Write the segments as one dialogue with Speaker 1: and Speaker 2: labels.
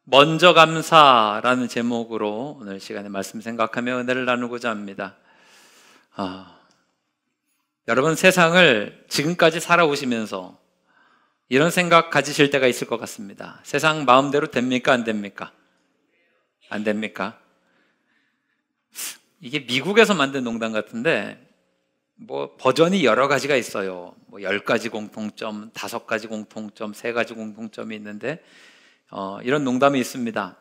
Speaker 1: 먼저 감사라는 제목으로 오늘 시간에 말씀 생각하며 은혜를 나누고자 합니다. 여러분, 세상을 지금까지 살아오시면서 이런 생각 가지실 때가 있을 것 같습니다. 세상 마음대로 됩니까? 안 됩니까? 안 됩니까? 이게 미국에서 만든 농담 같은데 버전이 여러 가지가 있어요. 10가지 공통점, 5가지 공통점, 3가지 공통점이 있는데 이런 농담이 있습니다.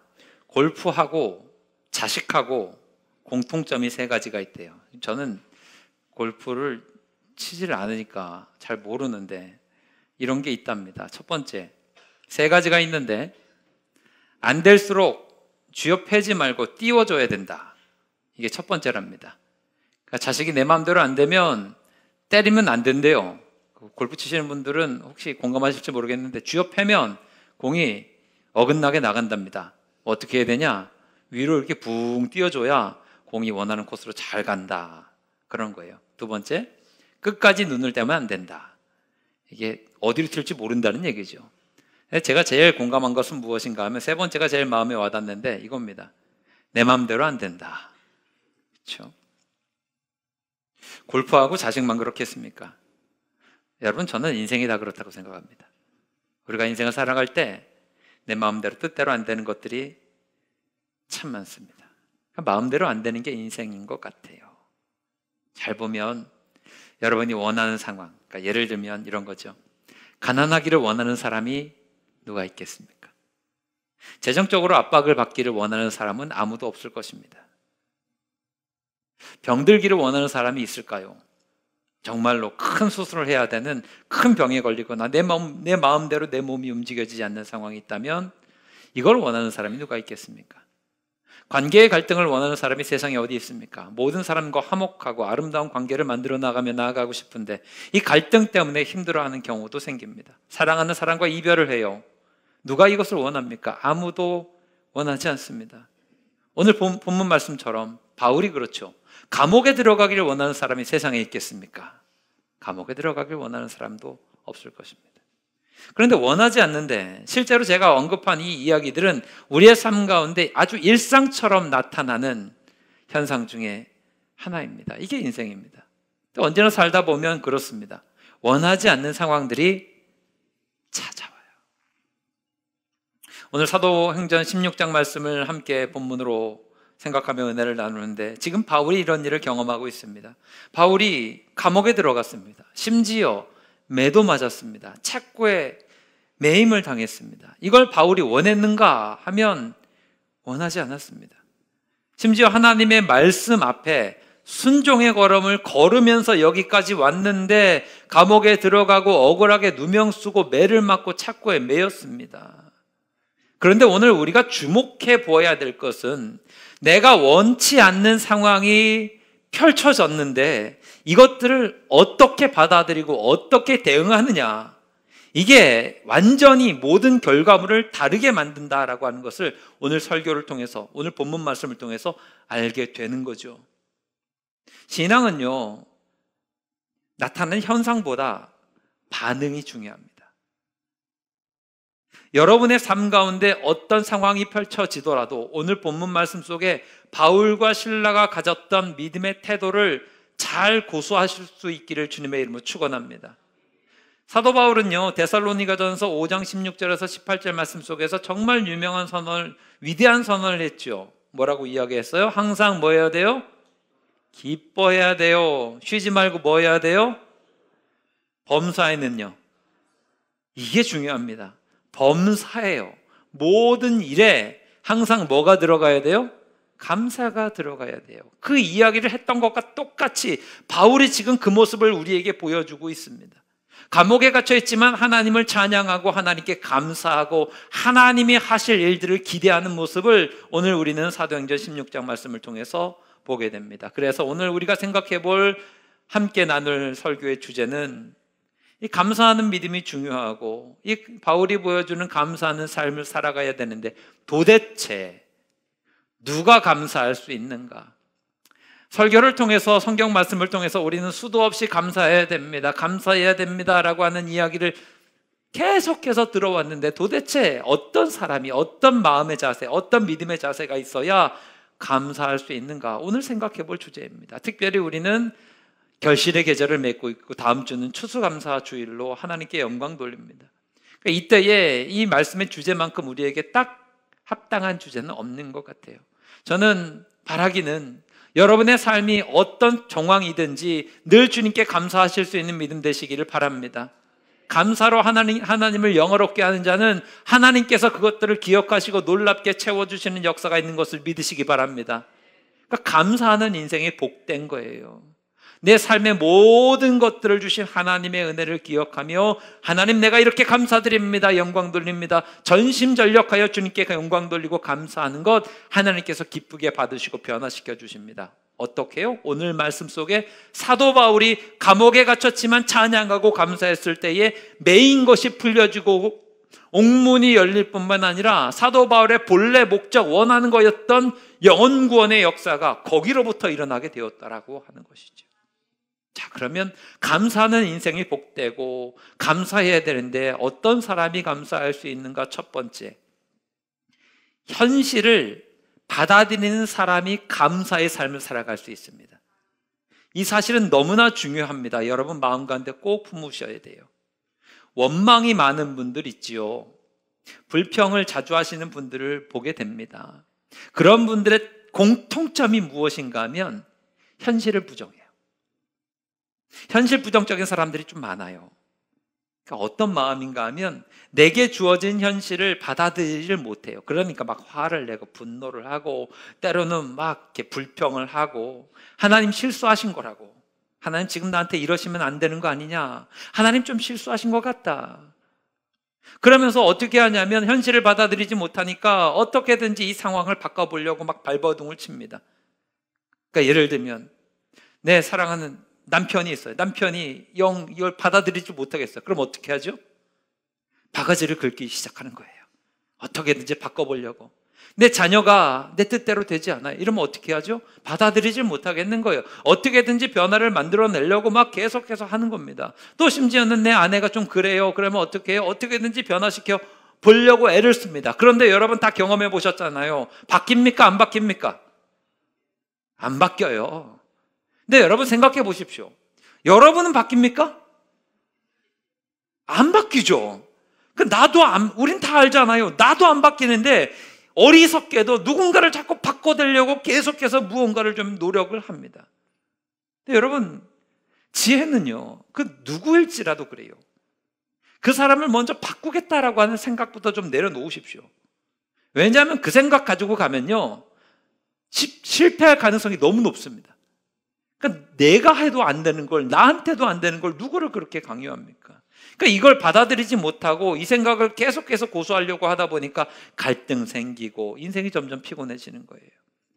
Speaker 1: 골프하고 자식하고 공통점이 3가지가 있대요. 저는 골프를 치지를 않으니까 잘 모르는데 이런 게 있답니다. 첫 번째, 3가지가 있는데 안 될수록 쥐어패지 말고 띄워줘야 된다. 이게 첫 번째랍니다. 그러니까 자식이 내 마음대로 안 되면 때리면 안 된대요. 골프 치시는 분들은 혹시 공감하실지 모르겠는데 쥐어패면 공이 어긋나게 나간답니다. 어떻게 해야 되냐? 위로 이렇게 붕 띄워줘야 공이 원하는 코스로 잘 간다. 그런 거예요. 두 번째, 끝까지 눈을 떼면 안 된다. 이게 어디로 튈지 모른다는 얘기죠. 제가 제일 공감한 것은 무엇인가 하면 3번째가 제일 마음에 와닿는데 이겁니다. 내 마음대로 안 된다. 그렇죠? 골프하고 자식만 그렇겠습니까? 여러분, 저는 인생이 다 그렇다고 생각합니다. 우리가 인생을 살아갈 때 내 마음대로 뜻대로 안 되는 것들이 참 많습니다. 그러니까 마음대로 안 되는 게 인생인 것 같아요. 잘 보면 여러분이 원하는 상황, 그러니까 예를 들면 이런 거죠. 가난하기를 원하는 사람이 누가 있겠습니까? 재정적으로 압박을 받기를 원하는 사람은 아무도 없을 것입니다. 병들기를 원하는 사람이 있을까요? 정말로 큰 수술을 해야 되는 큰 병에 걸리거나 내 마음대로 내 몸이 움직여지지 않는 상황이 있다면 이걸 원하는 사람이 누가 있겠습니까? 관계의 갈등을 원하는 사람이 세상에 어디 있습니까? 모든 사람과 화목하고 아름다운 관계를 만들어 나가며 나아가고 싶은데 이 갈등 때문에 힘들어하는 경우도 생깁니다. 사랑하는 사람과 이별을 해요. 누가 이것을 원합니까? 아무도 원하지 않습니다. 오늘 본문 말씀처럼 바울이 그렇죠. 감옥에 들어가기를 원하는 사람이 세상에 있겠습니까? 감옥에 들어가기를 원하는 사람도 없을 것입니다. 그런데 원하지 않는데 실제로 제가 언급한 이 이야기들은 우리의 삶 가운데 아주 일상처럼 나타나는 현상 중에 하나입니다. 이게 인생입니다. 또 언제나 살다 보면 그렇습니다. 원하지 않는 상황들이 찾아와요. 오늘 사도행전 16장 말씀을 함께 본문으로 생각하며 은혜를 나누는데 지금 바울이 이런 일을 경험하고 있습니다. 바울이 감옥에 들어갔습니다. 심지어 매도 맞았습니다. 책구에 매임을 당했습니다. 이걸 바울이 원했는가 하면 원하지 않았습니다. 심지어 하나님의 말씀 앞에 순종의 걸음을 걸으면서 여기까지 왔는데 감옥에 들어가고 억울하게 누명 쓰고 매를 맞고 착고에 매였습니다. 그런데 오늘 우리가 주목해 보아야 될 것은 내가 원치 않는 상황이 펼쳐졌는데 이것들을 어떻게 받아들이고 어떻게 대응하느냐, 이게 완전히 모든 결과물을 다르게 만든다라고 하는 것을 오늘 설교를 통해서, 오늘 본문 말씀을 통해서 알게 되는 거죠. 신앙은요, 나타나는 현상보다 반응이 중요합니다. 여러분의 삶 가운데 어떤 상황이 펼쳐지더라도 오늘 본문 말씀 속에 바울과 실라가 가졌던 믿음의 태도를 잘 고수하실 수 있기를 주님의 이름으로 축원합니다. 사도 바울은요, 데살로니가전서 5장 16절에서 18절 말씀 속에서 정말 유명한 선언을, 위대한 선언을 했죠. 뭐라고 이야기했어요? 항상 뭐 해야 돼요? 기뻐해야 돼요. 쉬지 말고 뭐 해야 돼요? 범사에는요, 이게 중요합니다. 범사예요. 모든 일에 항상 뭐가 들어가야 돼요? 감사가 들어가야 돼요. 그 이야기를 했던 것과 똑같이 바울이 지금 그 모습을 우리에게 보여주고 있습니다. 감옥에 갇혀 있지만 하나님을 찬양하고 하나님께 감사하고 하나님이 하실 일들을 기대하는 모습을 오늘 우리는 사도행전 16장 말씀을 통해서 보게 됩니다. 그래서 오늘 우리가 생각해 볼, 함께 나눌 설교의 주제는 이 감사하는 믿음이 중요하고 이 바울이 보여주는 감사하는 삶을 살아가야 되는데 도대체 누가 감사할 수 있는가? 설교를 통해서, 성경 말씀을 통해서 우리는 수도 없이 감사해야 됩니다. 감사해야 됩니다라고 하는 이야기를 계속해서 들어왔는데 도대체 어떤 사람이 어떤 마음의 자세, 어떤 믿음의 자세가 있어야 감사할 수 있는가? 오늘 생각해 볼 주제입니다. 특별히 우리는 결실의 계절을 맺고 있고 다음 주는 추수감사 주일로 하나님께 영광 돌립니다. 그러니까 이때에 이 말씀의 주제만큼 우리에게 딱 합당한 주제는 없는 것 같아요. 저는 바라기는 여러분의 삶이 어떤 정황이든지 늘 주님께 감사하실 수 있는 믿음 되시기를 바랍니다. 감사로 하나님을 영화롭게 하는 자는 하나님께서 그것들을 기억하시고 놀랍게 채워주시는 역사가 있는 것을 믿으시기 바랍니다. 그러니까 감사하는 인생이 복된 거예요. 내 삶의 모든 것들을 주신 하나님의 은혜를 기억하며 하나님 내가 이렇게 감사드립니다. 영광 돌립니다. 전심전력하여 주님께 영광 돌리고 감사하는 것 하나님께서 기쁘게 받으시고 변화시켜 주십니다. 어떻게 해요? 오늘 말씀 속에 사도 바울이 감옥에 갇혔지만 찬양하고 감사했을 때에 메인 것이 풀려지고 옥문이 열릴 뿐만 아니라 사도 바울의 본래 목적 원하는 거였던 영혼 구원의 역사가 거기로부터 일어나게 되었다라고 하는 것이죠. 자, 그러면 감사하는 인생이 복되고 감사해야 되는데 어떤 사람이 감사할 수 있는가? 첫 번째, 현실을 받아들이는 사람이 감사의 삶을 살아갈 수 있습니다. 이 사실은 너무나 중요합니다. 여러분 마음 가운데 꼭 품으셔야 돼요. 원망이 많은 분들 있지요. 불평을 자주 하시는 분들을 보게 됩니다. 그런 분들의 공통점이 무엇인가 하면 현실을 부정해요. 현실 부정적인 사람들이 좀 많아요. 그러니까 어떤 마음인가 하면 내게 주어진 현실을 받아들이질 못해요. 그러니까 막 화를 내고 분노를 하고 때로는 막 이렇게 불평을 하고 하나님 실수하신 거라고. 하나님 지금 나한테 이러시면 안 되는 거 아니냐. 하나님 좀 실수하신 것 같다. 그러면서 어떻게 하냐면 현실을 받아들이지 못하니까 어떻게든지 이 상황을 바꿔보려고 막 발버둥을 칩니다. 그러니까 예를 들면 내 사랑하는 남편이 있어요. 남편이 이걸 받아들이지 못하겠어요. 그럼 어떻게 하죠? 바가지를 긁기 시작하는 거예요. 어떻게든지 바꿔보려고. 내 자녀가 내 뜻대로 되지 않아요. 이러면 어떻게 하죠? 받아들이지 못하겠는 거예요. 어떻게든지 변화를 만들어내려고 막 계속해서 하는 겁니다. 또 심지어는 내 아내가 좀 그래요. 그러면 어떻게 해요? 어떻게든지 변화시켜 보려고 애를 씁니다. 그런데 여러분 다 경험해 보셨잖아요. 바뀝니까? 안 바뀝니까? 안 바뀌어요. 근데 여러분 생각해 보십시오. 여러분은 바뀝니까? 안 바뀌죠. 우린 다 알잖아요. 나도 안 바뀌는데 어리석게도 누군가를 자꾸 바꿔대려고 계속해서 무언가를 좀 노력을 합니다. 근데 여러분, 지혜는요, 그 누구일지라도 그래요. 그 사람을 먼저 바꾸겠다라고 하는 생각부터 좀 내려놓으십시오. 왜냐하면 그 생각 가지고 가면요, 실패할 가능성이 너무 높습니다. 그러니까 내가 해도 안 되는 걸, 나한테도 안 되는 걸 누구를 그렇게 강요합니까? 그러니까 이걸 받아들이지 못하고 이 생각을 계속해서 고수하려고 하다 보니까 갈등 생기고 인생이 점점 피곤해지는 거예요.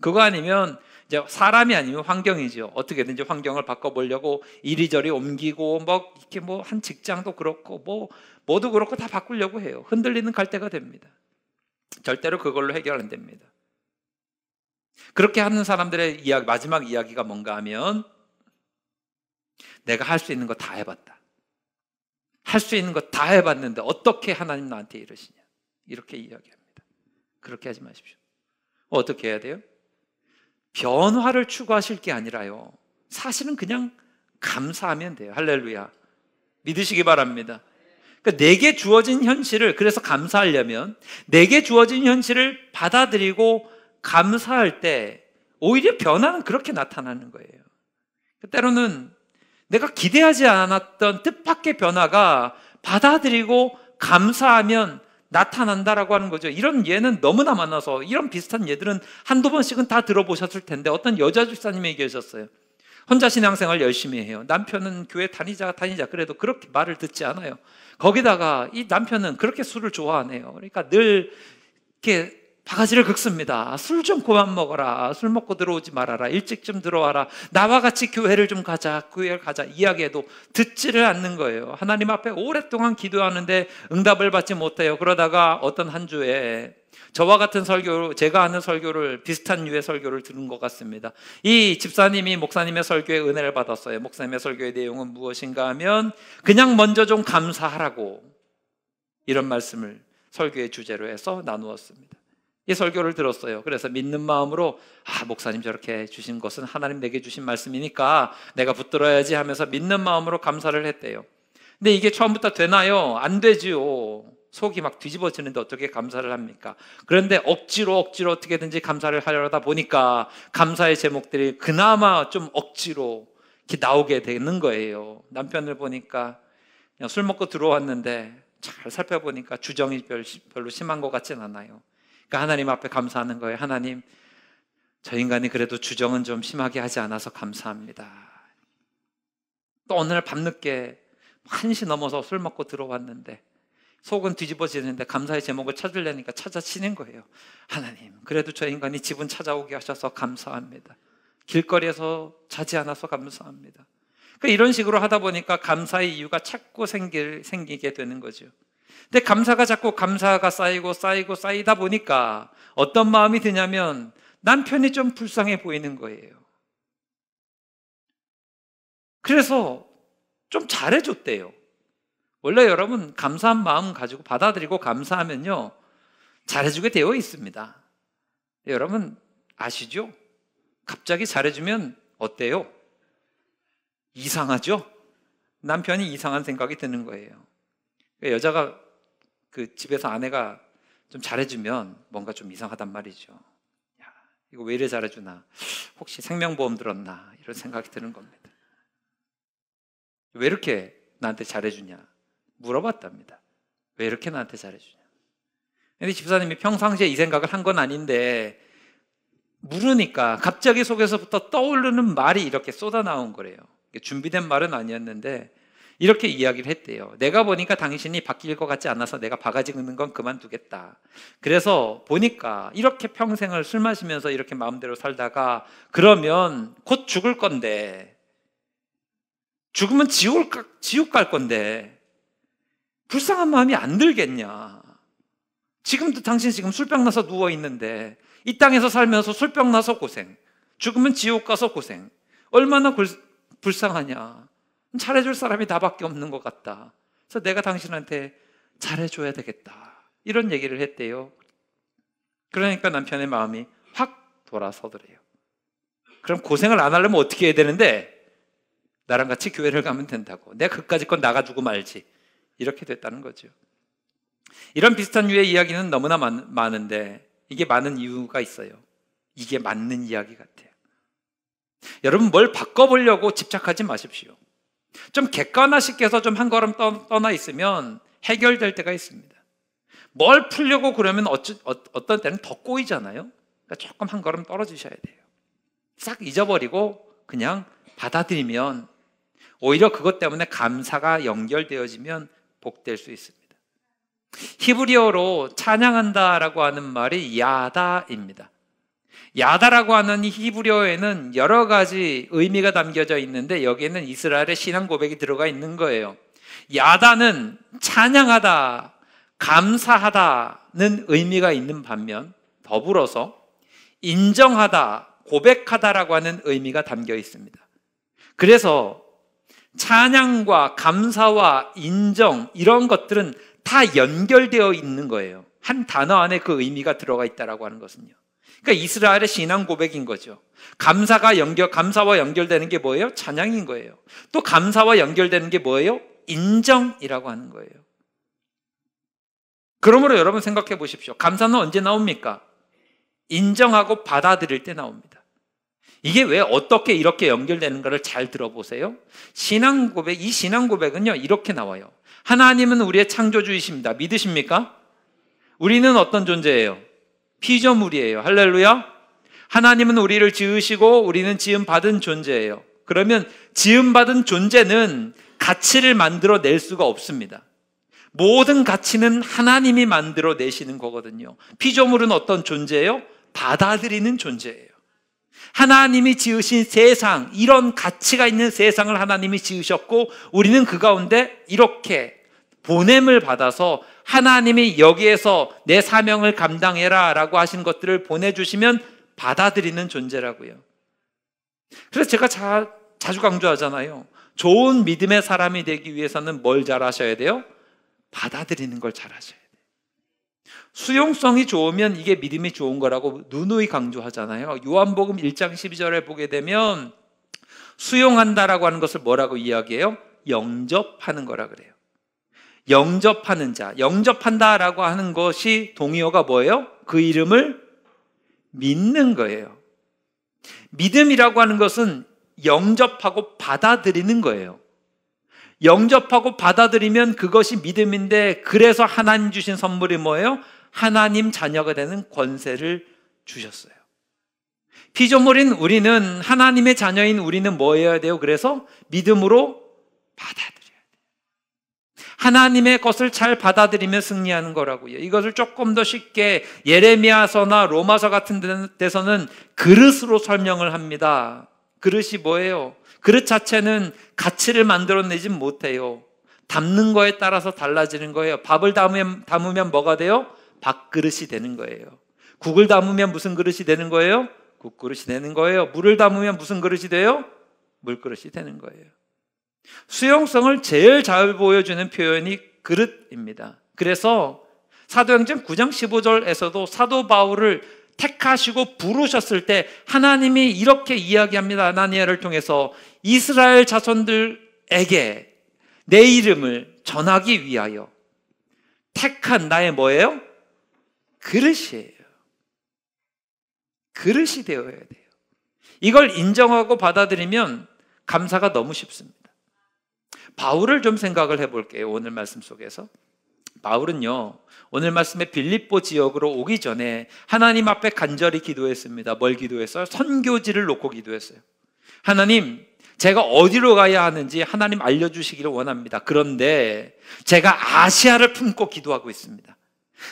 Speaker 1: 그거 아니면 이제 사람이 아니면 환경이죠. 어떻게든지 환경을 바꿔보려고 이리저리 옮기고 이렇게 한 직장도 그렇고 뭐도 그렇고 다 바꾸려고 해요. 흔들리는 갈대가 됩니다. 절대로 그걸로 해결 안 됩니다. 그렇게 하는 사람들의 마지막 이야기가 뭔가 하면 내가 할 수 있는 거 다 해봤다. 할 수 있는 거 다 해봤는데 어떻게 하나님 나한테 이러시냐. 이렇게 이야기합니다. 그렇게 하지 마십시오. 어떻게 해야 돼요? 변화를 추구하실 게 아니라요. 사실은 그냥 감사하면 돼요. 할렐루야. 믿으시기 바랍니다. 그러니까 내게 주어진 현실을, 그래서 감사하려면 내게 주어진 현실을 받아들이고 감사할 때 오히려 변화는 그렇게 나타나는 거예요. 때로는 내가 기대하지 않았던 뜻밖의 변화가 받아들이고 감사하면 나타난다라고 하는 거죠. 이런 예는 너무나 많아서 이런 비슷한 예들은 한두 번씩은 다 들어보셨을 텐데 어떤 여자 집사님이 계셨어요. 혼자 신앙생활 열심히 해요. 남편은 교회 다니자 그래도 그렇게 말을 듣지 않아요. 거기다가 이 남편은 그렇게 술을 좋아하네요. 그러니까 늘 이렇게 바가지를 긁습니다. 술 좀 그만 먹어라. 술 먹고 들어오지 말아라. 일찍 좀 들어와라. 나와 같이 교회를 좀 가자. 교회를 가자. 이야기해도 듣지를 않는 거예요. 하나님 앞에 오랫동안 기도하는데 응답을 받지 못해요. 그러다가 어떤 한 주에 저와 같은 제가 하는 설교를, 비슷한 류의 설교를 들은 것 같습니다. 이 집사님이 목사님의 설교에 은혜를 받았어요. 목사님의 설교의 내용은 무엇인가 하면 그냥 먼저 좀 감사하라고. 이런 말씀을 설교의 주제로 해서 나누었습니다. 이 설교를 들었어요. 그래서 믿는 마음으로 목사님 저렇게 주신 것은 하나님 내게 주신 말씀이니까 내가 붙들어야지 하면서 믿는 마음으로 감사를 했대요. 근데 이게 처음부터 되나요? 안 되지요. 속이 막 뒤집어지는데 어떻게 감사를 합니까? 그런데 억지로 어떻게든지 감사를 하려다 보니까 감사의 제목들이 그나마 좀 억지로 이렇게 나오게 되는 거예요. 남편을 보니까 그냥 술 먹고 들어왔는데 잘 살펴보니까 주정이 별로 심한 것 같진 않아요. 그러니까 하나님 앞에 감사하는 거예요. 하나님, 저 인간이 그래도 주정은 좀 심하게 하지 않아서 감사합니다. 또 오늘 밤늦게 1시 넘어서 술 먹고 들어왔는데 속은 뒤집어지는데 감사의 제목을 찾으려니까 찾아치는 거예요. 하나님, 그래도 저 인간이 집은 찾아오게 하셔서 감사합니다. 길거리에서 자지 않아서 감사합니다. 그러니까 이런 식으로 하다 보니까 감사의 이유가 자꾸 생기게 되는 거죠. 근데 감사가 자꾸 감사가 쌓이다 보니까 어떤 마음이 드냐면 남편이 좀 불쌍해 보이는 거예요. 그래서 좀 잘해줬대요. 원래 여러분 감사한 마음 가지고 받아들이고 감사하면요 잘해주게 되어 있습니다. 여러분 아시죠? 갑자기 잘해주면 어때요? 이상하죠? 남편이 이상한 생각이 드는 거예요. 여자가 그 집에서 아내가 좀 잘해주면 뭔가 좀 이상하단 말이죠. 야, 이거 왜 이래 잘해주나? 혹시 생명보험 들었나? 이런 생각이 드는 겁니다. 왜 이렇게 나한테 잘해주냐? 물어봤답니다. 왜 이렇게 나한테 잘해주냐? 근데 집사님이 평상시에 이 생각을 한 건 아닌데 물으니까 갑자기 속에서부터 떠오르는 말이 이렇게 쏟아나온 거래요. 준비된 말은 아니었는데 이렇게 이야기를 했대요. 내가 보니까 당신이 바뀔 것 같지 않아서 내가 바가지 긁는 건 그만두겠다. 그래서 보니까 이렇게 평생을 술 마시면서 이렇게 마음대로 살다가 그러면 곧 죽을 건데 죽으면 지옥 갈 건데 불쌍한 마음이 안 들겠냐. 지금도 당신 지금 술병 나서 누워있는데 이 땅에서 살면서 술병 나서 고생, 죽으면 지옥 가서 고생, 얼마나 불쌍하냐. 잘해줄 사람이 나밖에 없는 것 같다. 그래서 내가 당신한테 잘해줘야 되겠다. 이런 얘기를 했대요. 그러니까 남편의 마음이 확 돌아서더래요. 그럼 고생을 안 하려면 어떻게 해야 되는데 나랑 같이 교회를 가면 된다고. 내가 그까짓 건 나가주고 말지. 이렇게 됐다는 거죠. 이런 비슷한 류의 이야기는 너무나 많은데 이게 많은 이유가 있어요. 이게 맞는 이야기 같아요. 여러분 뭘 바꿔보려고 집착하지 마십시오. 좀 객관화시켜서 좀 한 걸음 떠나 있으면 해결될 때가 있습니다. 뭘 풀려고 그러면 어떤 때는 더 꼬이잖아요. 그러니까 조금 한 걸음 떨어지셔야 돼요. 싹 잊어버리고 그냥 받아들이면 오히려 그것 때문에 감사가 연결되어지면 복될 수 있습니다. 히브리어로 찬양한다라고 하는 말이 야다입니다. 야다라고 하는 이 히브리어에는 여러 가지 의미가 담겨져 있는데 여기에는 이스라엘의 신앙 고백이 들어가 있는 거예요. 야다는 찬양하다, 감사하다는 의미가 있는 반면 더불어서 인정하다, 고백하다라고 하는 의미가 담겨 있습니다. 그래서 찬양과 감사와 인정 이런 것들은 다 연결되어 있는 거예요. 한 단어 안에 그 의미가 들어가 있다라고 하는 것은요. 그러니까 이스라엘의 신앙 고백인 거죠. 감사와 연결되는 게 뭐예요? 찬양인 거예요. 또 감사와 연결되는 게 뭐예요? 인정이라고 하는 거예요. 그러므로 여러분 생각해 보십시오. 감사는 언제 나옵니까? 인정하고 받아들일 때 나옵니다. 이게 왜 어떻게 이렇게 연결되는가를 잘 들어보세요. 이 신앙 고백은요 이렇게 나와요. 하나님은 우리의 창조주이십니다. 믿으십니까? 우리는 어떤 존재예요? 피조물이에요. 할렐루야. 하나님은 우리를 지으시고 우리는 지음받은 존재예요. 그러면 지음받은 존재는 가치를 만들어낼 수가 없습니다. 모든 가치는 하나님이 만들어내시는 거거든요. 피조물은 어떤 존재예요? 받아들이는 존재예요. 하나님이 지으신 세상, 이런 가치가 있는 세상을 하나님이 지으셨고 우리는 그 가운데 이렇게 보냄을 받아서 하나님이 여기에서 내 사명을 감당해라 라고 하신 것들을 보내주시면 받아들이는 존재라고요. 그래서 제가 자주 강조하잖아요. 좋은 믿음의 사람이 되기 위해서는 뭘 잘 하셔야 돼요? 받아들이는 걸 잘하셔야 돼요. 수용성이 좋으면 이게 믿음이 좋은 거라고 누누이 강조하잖아요. 요한복음 1장 12절에 보게 되면 수용한다라고 하는 것을 뭐라고 이야기해요? 영접하는 거라 그래요. 영접하는 자, 영접한다라고 하는 것이 동의어가 뭐예요? 그 이름을 믿는 거예요. 믿음이라고 하는 것은 영접하고 받아들이는 거예요. 영접하고 받아들이면 그것이 믿음인데, 그래서 하나님 주신 선물이 뭐예요? 하나님 자녀가 되는 권세를 주셨어요. 피조물인 우리는, 하나님의 자녀인 우리는 뭐 해야 돼요? 그래서 믿음으로 받아들여야 돼요. 하나님의 것을 잘 받아들이면 승리하는 거라고요. 이것을 조금 더 쉽게 예레미야서나 로마서 같은 데서는 그릇으로 설명을 합니다. 그릇이 뭐예요? 그릇 자체는 가치를 만들어내지 못해요. 담는 거에 따라서 달라지는 거예요. 밥을 담으면 뭐가 돼요? 밥그릇이 되는 거예요. 국을 담으면 무슨 그릇이 되는 거예요? 국그릇이 되는 거예요. 물을 담으면 무슨 그릇이 돼요? 물그릇이 되는 거예요. 수용성을 제일 잘 보여주는 표현이 그릇입니다. 그래서 사도행전 9장 15절에서도 사도 바울을 택하시고 부르셨을 때 하나님이 이렇게 이야기합니다. 아나니아를 통해서 이스라엘 자손들에게 내 이름을 전하기 위하여 택한 나의 뭐예요? 그릇이에요. 그릇이 되어야 돼요. 이걸 인정하고 받아들이면 감사가 너무 쉽습니다. 바울을 좀 생각을 해볼게요. 오늘 말씀 속에서. 바울은요, 오늘 말씀에 빌립보 지역으로 오기 전에 하나님 앞에 간절히 기도했습니다. 뭘 기도했어요? 선교지를 놓고 기도했어요. 하나님, 제가 어디로 가야 하는지 하나님 알려주시기를 원합니다. 그런데 제가 아시아를 품고 기도하고 있습니다.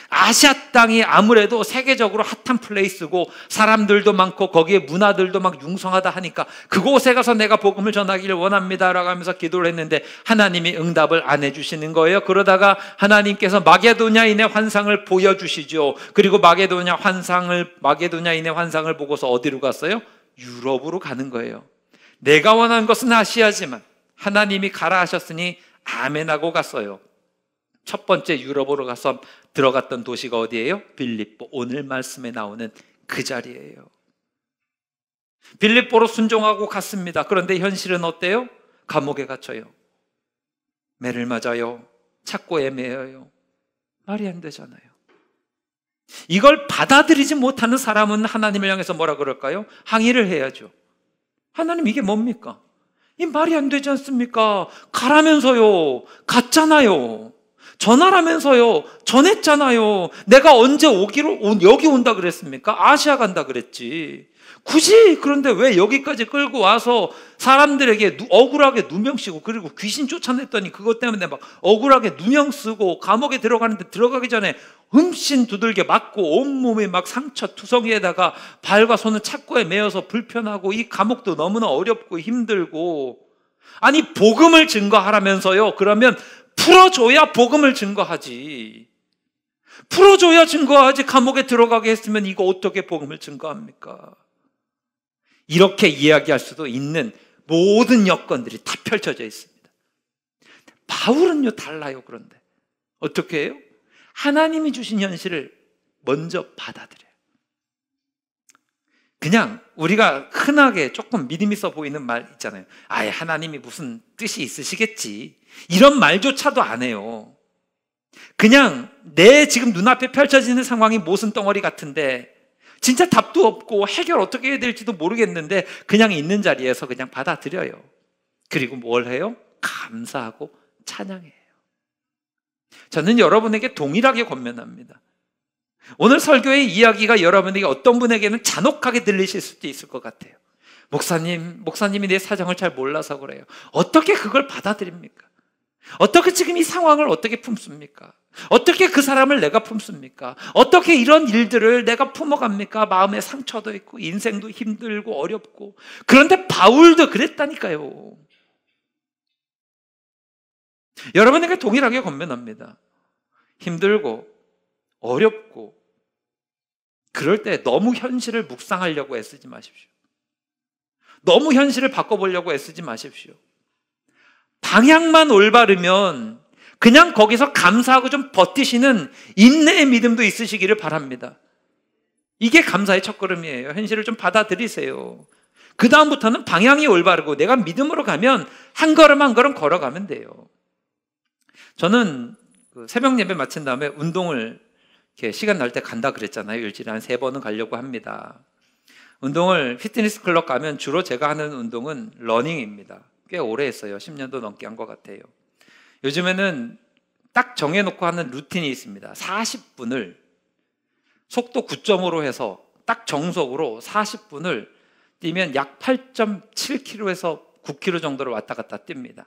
Speaker 1: 아시아 땅이 아무래도 세계적으로 핫한 플레이스고 사람들도 많고 거기에 문화들도 막 융성하다 하니까 그곳에 가서 내가 복음을 전하기를 원합니다 라고 하면서 기도를 했는데 하나님이 응답을 안 해주시는 거예요. 그러다가 하나님께서 마게도냐인의 환상을 보여주시죠. 그리고 마게도냐인의 환상을 보고서 어디로 갔어요? 유럽으로 가는 거예요. 내가 원하는 것은 아시아지만 하나님이 가라 하셨으니 아멘하고 갔어요. 첫 번째 유럽으로 가서 들어갔던 도시가 어디예요? 빌립보. 오늘 말씀에 나오는 그 자리예요. 빌립보로 순종하고 갔습니다. 그런데 현실은 어때요? 감옥에 갇혀요. 매를 맞아요. 착고에 매여요. 말이 안 되잖아요. 이걸 받아들이지 못하는 사람은 하나님을 향해서 뭐라 그럴까요? 항의를 해야죠. 하나님, 이게 뭡니까? 이 말이 안 되지 않습니까? 가라면서요. 갔잖아요. 전하라면서요. 전했잖아요. 내가 언제 여기 온다 그랬습니까? 아시아 간다 그랬지. 굳이 그런데 왜 여기까지 끌고 와서 사람들에게 억울하게 누명 쓰고, 그리고 귀신 쫓아냈더니 그것 때문에 막 억울하게 누명 쓰고 감옥에 들어가는데 들어가기 전에 음신 두들겨 맞고 온몸에 막 상처 투성이에다가 발과 손을 착고에 매어서 불편하고 이 감옥도 너무나 어렵고 힘들고, 아니 복음을 증거하라면서요. 그러면 풀어줘야 복음을 증거하지. 풀어줘야 증거하지. 감옥에 들어가게 했으면 이거 어떻게 복음을 증거합니까? 이렇게 이야기할 수도 있는 모든 여건들이 다 펼쳐져 있습니다. 바울은요 달라요. 그런데 어떻게 해요? 하나님이 주신 현실을 먼저 받아들여요. 그냥 우리가 흔하게 조금 믿음 있어 보이는 말 있잖아요. 아예 하나님이 무슨 뜻이 있으시겠지, 이런 말조차도 안 해요. 그냥 내 지금 눈앞에 펼쳐지는 상황이 모순 덩어리 같은데 진짜 답도 없고 해결 어떻게 해야 될지도 모르겠는데 그냥 있는 자리에서 그냥 받아들여요. 그리고 뭘 해요? 감사하고 찬양해요. 저는 여러분에게 동일하게 권면합니다. 오늘 설교의 이야기가 여러분에게 어떤 분에게는 잔혹하게 들리실 수도 있을 것 같아요. 목사님이 내 사정을 잘 몰라서 그래요. 어떻게 그걸 받아들입니까? 어떻게 지금 이 상황을 어떻게 품습니까? 어떻게 그 사람을 내가 품습니까? 어떻게 이런 일들을 내가 품어갑니까? 마음에 상처도 있고 인생도 힘들고 어렵고. 그런데 바울도 그랬다니까요. 여러분에게 동일하게 권면합니다. 힘들고 어렵고 그럴 때 너무 현실을 묵상하려고 애쓰지 마십시오. 너무 현실을 바꿔보려고 애쓰지 마십시오. 방향만 올바르면 그냥 거기서 감사하고 좀 버티시는 인내의 믿음도 있으시기를 바랍니다. 이게 감사의 첫걸음이에요. 현실을 좀 받아들이세요. 그 다음부터는 방향이 올바르고 내가 믿음으로 가면 한 걸음 한 걸음 걸어가면 돼요. 저는 새벽 예배 마친 다음에 운동을 이렇게 시간 날 때 간다 그랬잖아요. 일주일에 한 3번은 가려고 합니다. 운동을 피트니스 클럽 가면 주로 제가 하는 운동은 러닝입니다. 꽤 오래 했어요. 10년도 넘게 한 것 같아요. 요즘에는 딱 정해놓고 하는 루틴이 있습니다. 40분을 속도 9.5로 해서 딱 정속으로 40분을 뛰면 약 8.7km에서 9km 정도를 왔다 갔다 뜁니다.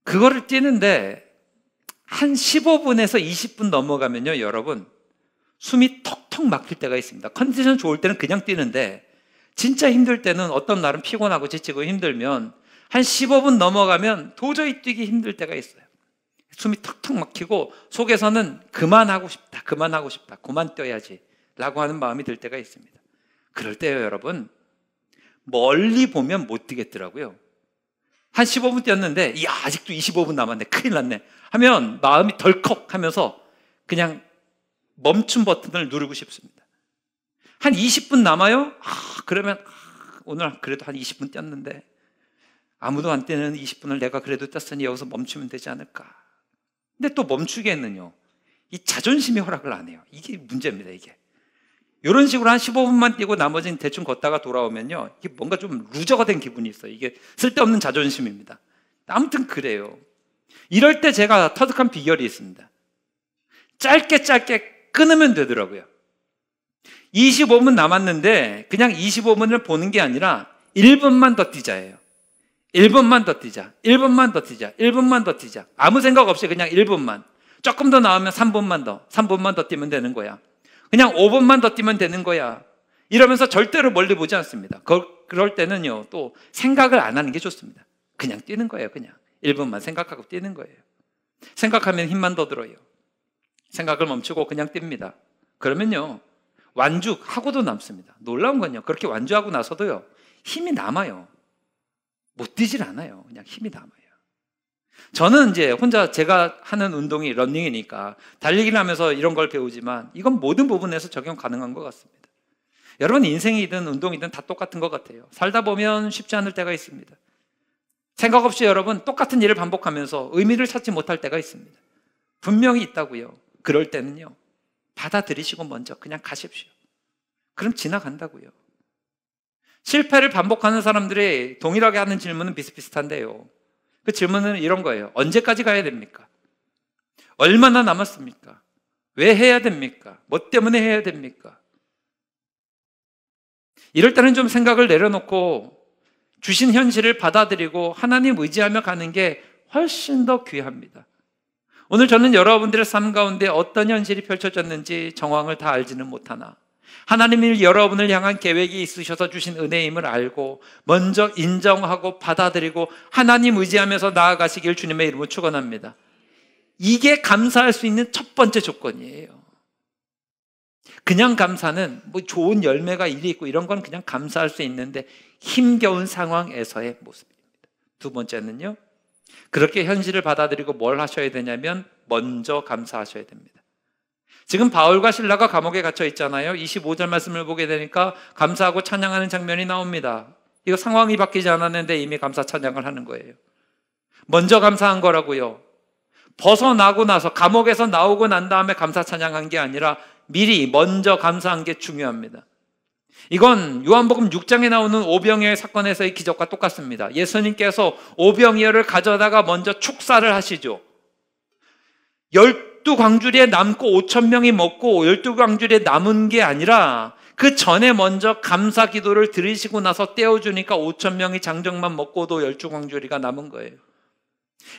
Speaker 1: 그거를 뛰는데 한 15분에서 20분 넘어가면요, 여러분, 숨이 턱턱 막힐 때가 있습니다. 컨디션 좋을 때는 그냥 뛰는데 진짜 힘들 때는, 어떤 날은 피곤하고 지치고 힘들면 한 15분 넘어가면 도저히 뛰기 힘들 때가 있어요. 숨이 턱턱 막히고 속에서는 그만하고 싶다, 그만 뛰어야지 라고 하는 마음이 들 때가 있습니다. 그럴 때요, 여러분, 멀리 보면 못 뛰겠더라고요. 한 15분 뛰었는데 이야, 아직도 25분 남았네, 큰일 났네 하면 마음이 덜컥 하면서 그냥 멈춤 버튼을 누르고 싶습니다. 한 20분 남아요? 그러면 오늘 그래도 한 20분 뛰었는데 아무도 안 뛰는 20분을 내가 그래도 뛰었으니 여기서 멈추면 되지 않을까. 근데 또 멈추기에는요, 이 자존심이 허락을 안 해요. 이게 문제입니다. 이게 이런 식으로 한 15분만 뛰고 나머지는 대충 걷다가 돌아오면요, 이게 뭔가 좀 루저가 된 기분이 있어요. 이게 쓸데없는 자존심입니다. 아무튼 그래요. 이럴 때 제가 터득한 비결이 있습니다. 짧게 끊으면 되더라고요. 25분 남았는데 그냥 25분을 보는 게 아니라 1분만 더 뛰자예요. 1분만 더 뛰자, 1분만 더 뛰자, 1분만 더 뛰자. 아무 생각 없이 그냥 1분만. 조금 더 나오면 3분만 더 뛰면 되는 거야. 그냥 5분만 더 뛰면 되는 거야. 이러면서 절대로 멀리 보지 않습니다. 그럴 때는요, 또 생각을 안 하는 게 좋습니다. 그냥 뛰는 거예요. 그냥 1분만 생각하고 뛰는 거예요. 생각하면 힘만 더 들어요. 생각을 멈추고 그냥 뜁니다. 그러면요, 완주하고도 남습니다. 놀라운 건요, 그렇게 완주하고 나서도요, 힘이 남아요. 못 뛰질 않아요. 그냥 힘이 남아요. 저는 이제 혼자 제가 하는 운동이 러닝이니까 달리기를 하면서 이런 걸 배우지만 이건 모든 부분에서 적용 가능한 것 같습니다. 여러분, 인생이든 운동이든 다 똑같은 것 같아요. 살다 보면 쉽지 않을 때가 있습니다. 생각 없이 여러분 똑같은 일을 반복하면서 의미를 찾지 못할 때가 있습니다. 분명히 있다고요. 그럴 때는요, 받아들이시고 먼저 그냥 가십시오. 그럼 지나간다고요. 실패를 반복하는 사람들이 동일하게 하는 질문은 비슷비슷한데요, 그 질문은 이런 거예요. 언제까지 가야 됩니까? 얼마나 남았습니까? 왜 해야 됩니까? 뭐 때문에 해야 됩니까? 이럴 때는 좀 생각을 내려놓고 주신 현실을 받아들이고 하나님 의지하며 가는 게 훨씬 더 귀합니다. 오늘 저는 여러분들의 삶 가운데 어떤 현실이 펼쳐졌는지 정황을 다 알지는 못하나 하나님이 여러분을 향한 계획이 있으셔서 주신 은혜임을 알고 먼저 인정하고 받아들이고 하나님 의지하면서 나아가시길 주님의 이름으로 축원합니다. 이게 감사할 수 있는 첫 번째 조건이에요. 그냥 감사는 뭐 좋은 열매가 일이 있고 이런 건 그냥 감사할 수 있는데 힘겨운 상황에서의 모습입니다. 두 번째는요, 그렇게 현실을 받아들이고 뭘 하셔야 되냐면 먼저 감사하셔야 됩니다. 지금 바울과 실라가 감옥에 갇혀 있잖아요. 25절 말씀을 보게 되니까 감사하고 찬양하는 장면이 나옵니다. 이거 상황이 바뀌지 않았는데 이미 감사 찬양을 하는 거예요. 먼저 감사한 거라고요. 벗어나고 나서 감옥에서 나오고 난 다음에 감사 찬양한 게 아니라 미리 먼저 감사한 게 중요합니다. 이건 요한복음 6장에 나오는 오병이어의 사건에서의 기적과 똑같습니다. 예수님께서 오병이어를 가져다가 먼저 축사를 하시죠. 12광주리에 남고 5,000명이 먹고 12광주리에 남은 게 아니라 그 전에 먼저 감사 기도를 드리시고 나서 떼어주니까 5,000명이 장정만 먹고도 12광주리가 남은 거예요.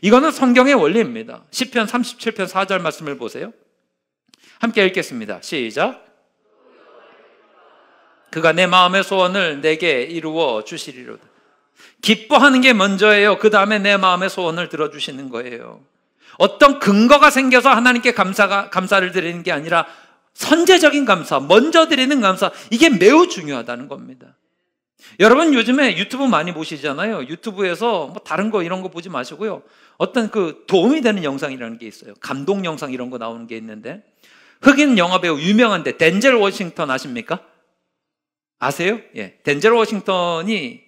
Speaker 1: 이거는 성경의 원리입니다. 시편 37편 4절 말씀을 보세요. 함께 읽겠습니다. 시작. 그가 내 마음의 소원을 내게 이루어 주시리로다. 기뻐하는 게 먼저예요. 그 다음에 내 마음의 소원을 들어주시는 거예요. 어떤 근거가 생겨서 하나님께 감사를 드리는 게 아니라 선제적인 감사, 먼저 드리는 감사, 이게 매우 중요하다는 겁니다. 여러분, 요즘에 유튜브 많이 보시잖아요. 유튜브에서 뭐 다른 거 이런 거 보지 마시고요, 어떤 그 도움이 되는 영상이라는 게 있어요. 감동 영상 이런 거 나오는 게 있는데, 흑인 영화배우 유명한데 덴젤 워싱턴 아십니까? 아세요? 예. 덴젤 워싱턴이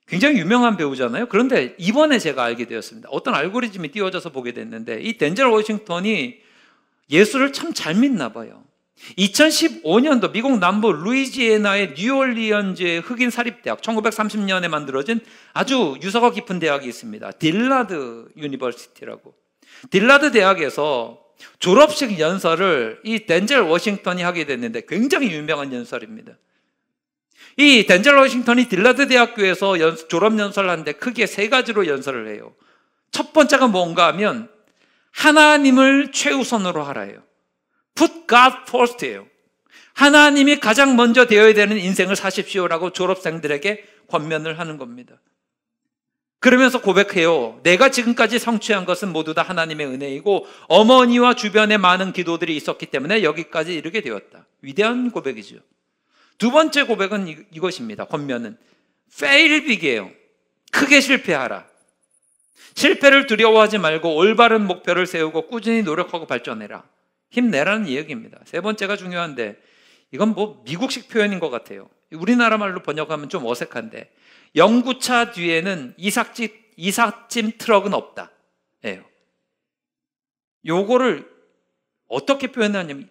Speaker 1: 굉장히 유명한 배우잖아요. 그런데 이번에 제가 알게 되었습니다. 어떤 알고리즘이 띄워져서 보게 됐는데, 이 덴젤 워싱턴이 예수를 참 잘 믿나 봐요. 2015년도 미국 남부 루이지애나의 뉴올리언즈의 흑인 사립대학, 1930년에 만들어진 아주 유서가 깊은 대학이 있습니다. 딜라드 유니버시티라고. 딜라드 대학에서 졸업식 연설을 이 덴젤 워싱턴이 하게 됐는데, 굉장히 유명한 연설입니다. 이 덴젤 워싱턴이 딜라드 대학교에서 졸업 연설을 하는데 크게 세 가지로 연설을 해요. 첫 번째가 뭔가 하면 하나님을 최우선으로 하라예요. Put God first예요. 하나님이 가장 먼저 되어야 되는 인생을 사십시오라고 졸업생들에게 권면을 하는 겁니다. 그러면서 고백해요. 내가 지금까지 성취한 것은 모두 다 하나님의 은혜이고 어머니와 주변에 많은 기도들이 있었기 때문에 여기까지 이르게 되었다. 위대한 고백이죠. 두 번째 고백은 이것입니다. 권면은 fail big이에요. 크게 실패하라. 실패를 두려워하지 말고 올바른 목표를 세우고 꾸준히 노력하고 발전해라. 힘내라는 이야기입니다. 세 번째가 중요한데, 이건 뭐 미국식 표현인 것 같아요. 우리나라 말로 번역하면 좀 어색한데, 영구차 뒤에는 이삿짐 트럭은 없다 예요. 요거를 어떻게 표현하냐면,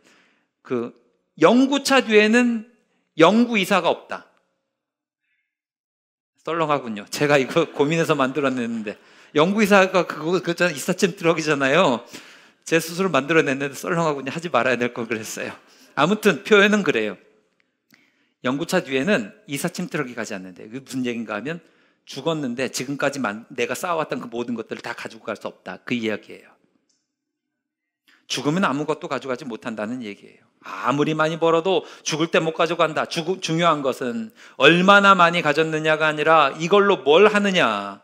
Speaker 1: 그 영구차 뒤에는 영구이사가 없다. 썰렁하군요. 제가 이거 고민해서 만들어냈는데, 영구이사가 그거 이삿짐 트럭이잖아요. 제 스스로 만들어냈는데 썰렁하군요. 하지 말아야 될 걸 그랬어요. 아무튼 표현은 그래요. 영구차 뒤에는 이삿짐 트럭이 가지 않는데, 그게 무슨 얘기인가 하면 죽었는데 지금까지 내가 쌓아왔던 그 모든 것들을 다 가지고 갈 수 없다, 그 이야기예요. 죽으면 아무것도 가져가지 못한다는 얘기예요. 아무리 많이 벌어도 죽을 때 못 가져간다. 중요한 것은 얼마나 많이 가졌느냐가 아니라 이걸로 뭘 하느냐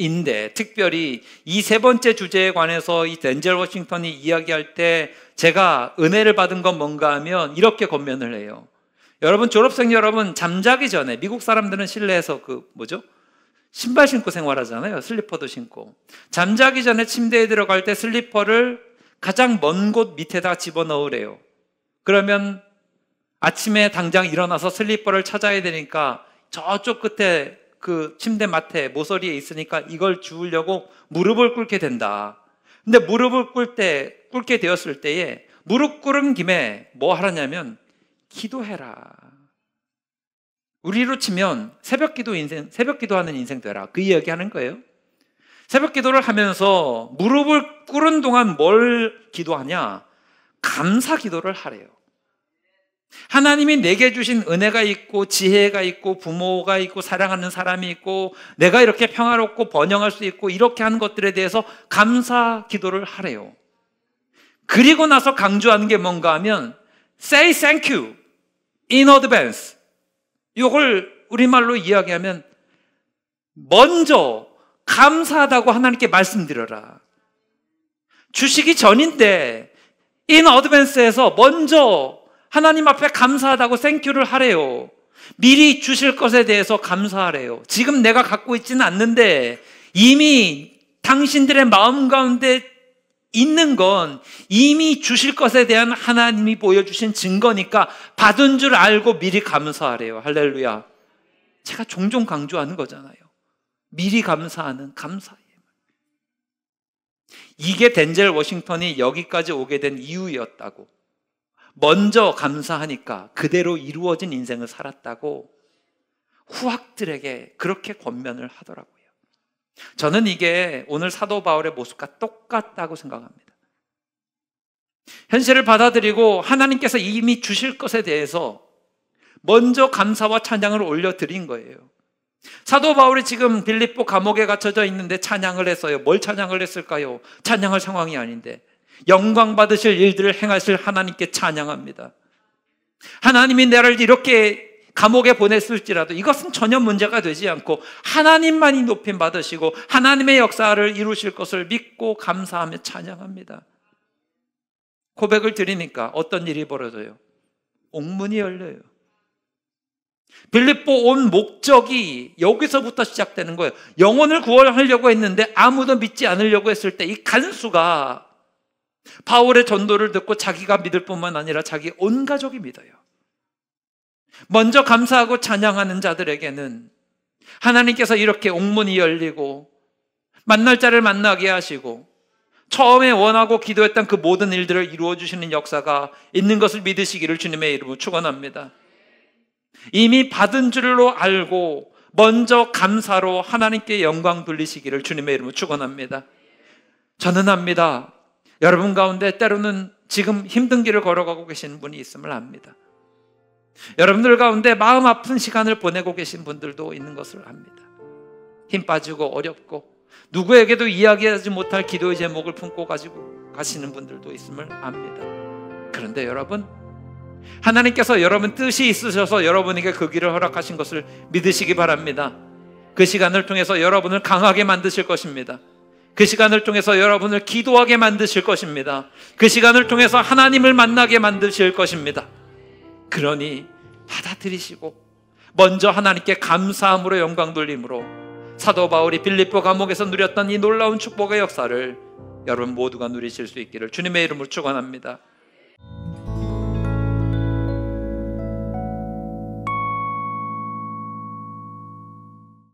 Speaker 1: 인데, 특별히 이 세 번째 주제에 관해서 이 덴젤 워싱턴이 이야기할 때 제가 은혜를 받은 건 뭔가 하면 이렇게 권면을 해요. 여러분, 졸업생 여러분, 잠자기 전에 미국 사람들은 실내에서 신발 신고 생활하잖아요. 슬리퍼도 신고. 잠자기 전에 침대에 들어갈 때 슬리퍼를 가장 먼 곳 밑에다 집어넣으래요. 그러면 아침에 당장 일어나서 슬리퍼를 찾아야 되니까 저쪽 끝에 그 침대 맡에 모서리에 있으니까 이걸 주우려고 무릎을 꿇게 된다. 근데 무릎을 꿇게 되었을 때에 무릎 꿇은 김에 뭐 하라냐면 기도해라. 우리로 치면 새벽 기도하는 인생 되라. 그 이야기 하는 거예요. 새벽 기도를 하면서 무릎을 꿇은 동안 뭘 기도하냐? 감사 기도를 하래요. 하나님이 내게 주신 은혜가 있고 지혜가 있고 부모가 있고 사랑하는 사람이 있고 내가 이렇게 평화롭고 번영할 수 있고 이렇게 하는 것들에 대해서 감사 기도를 하래요. 그리고 나서 강조하는 게 뭔가 하면 say thank you in advance. 이걸 우리말로 이야기하면 먼저 감사하다고 하나님께 말씀드려라. 주시기 전인데 in advance에서 먼저 하나님 앞에 감사하다고 땡큐를 하래요. 미리 주실 것에 대해서 감사하래요. 지금 내가 갖고 있지는 않는데 이미 당신들의 마음 가운데 있는 건 이미 주실 것에 대한 하나님이 보여주신 증거니까 받은 줄 알고 미리 감사하래요. 할렐루야. 제가 종종 강조하는 거잖아요. 미리 감사하는 감사예요. 이게 덴젤 워싱턴이 여기까지 오게 된 이유였다고. 먼저 감사하니까 그대로 이루어진 인생을 살았다고 후학들에게 그렇게 권면을 하더라고요. 저는 이게 오늘 사도 바울의 모습과 똑같다고 생각합니다. 현실을 받아들이고 하나님께서 이미 주실 것에 대해서 먼저 감사와 찬양을 올려드린 거예요. 사도 바울이 지금 빌립보 감옥에 갇혀져 있는데 찬양을 했어요. 뭘 찬양을 했을까요? 찬양할 상황이 아닌데 영광 받으실 일들을 행하실 하나님께 찬양합니다. 하나님이 나를 이렇게 감옥에 보냈을지라도 이것은 전혀 문제가 되지 않고 하나님만이 높임 받으시고 하나님의 역사를 이루실 것을 믿고 감사하며 찬양합니다. 고백을 드리니까 어떤 일이 벌어져요? 옥문이 열려요. 빌립보 온 목적이 여기서부터 시작되는 거예요. 영혼을 구원하려고 했는데 아무도 믿지 않으려고 했을 때 이 간수가 바울의 전도를 듣고 자기가 믿을 뿐만 아니라 자기 온 가족이 믿어요. 먼저 감사하고 찬양하는 자들에게는 하나님께서 이렇게 옥문이 열리고 만날 자를 만나게 하시고 처음에 원하고 기도했던 그 모든 일들을 이루어 주시는 역사가 있는 것을 믿으시기를 주님의 이름으로 축원합니다. 이미 받은 줄로 알고 먼저 감사로 하나님께 영광 돌리시기를 주님의 이름으로 축원합니다. 저는 압니다. 여러분 가운데 때로는 지금 힘든 길을 걸어가고 계신 분이 있음을 압니다. 여러분들 가운데 마음 아픈 시간을 보내고 계신 분들도 있는 것을 압니다. 힘 빠지고 어렵고 누구에게도 이야기하지 못할 기도의 제목을 품고 가지고 가시는 분들도 있음을 압니다. 그런데 여러분, 하나님께서 여러분 뜻이 있으셔서 여러분에게 그 길을 허락하신 것을 믿으시기 바랍니다. 그 시간을 통해서 여러분을 강하게 만드실 것입니다. 그 시간을 통해서 여러분을 기도하게 만드실 것입니다. 그 시간을 통해서 하나님을 만나게 만드실 것입니다. 그러니 받아들이시고 먼저 하나님께 감사함으로 영광 돌림으로 사도 바울이 빌립보 감옥에서 누렸던 이 놀라운 축복의 역사를 여러분 모두가 누리실 수 있기를 주님의 이름으로 축원합니다.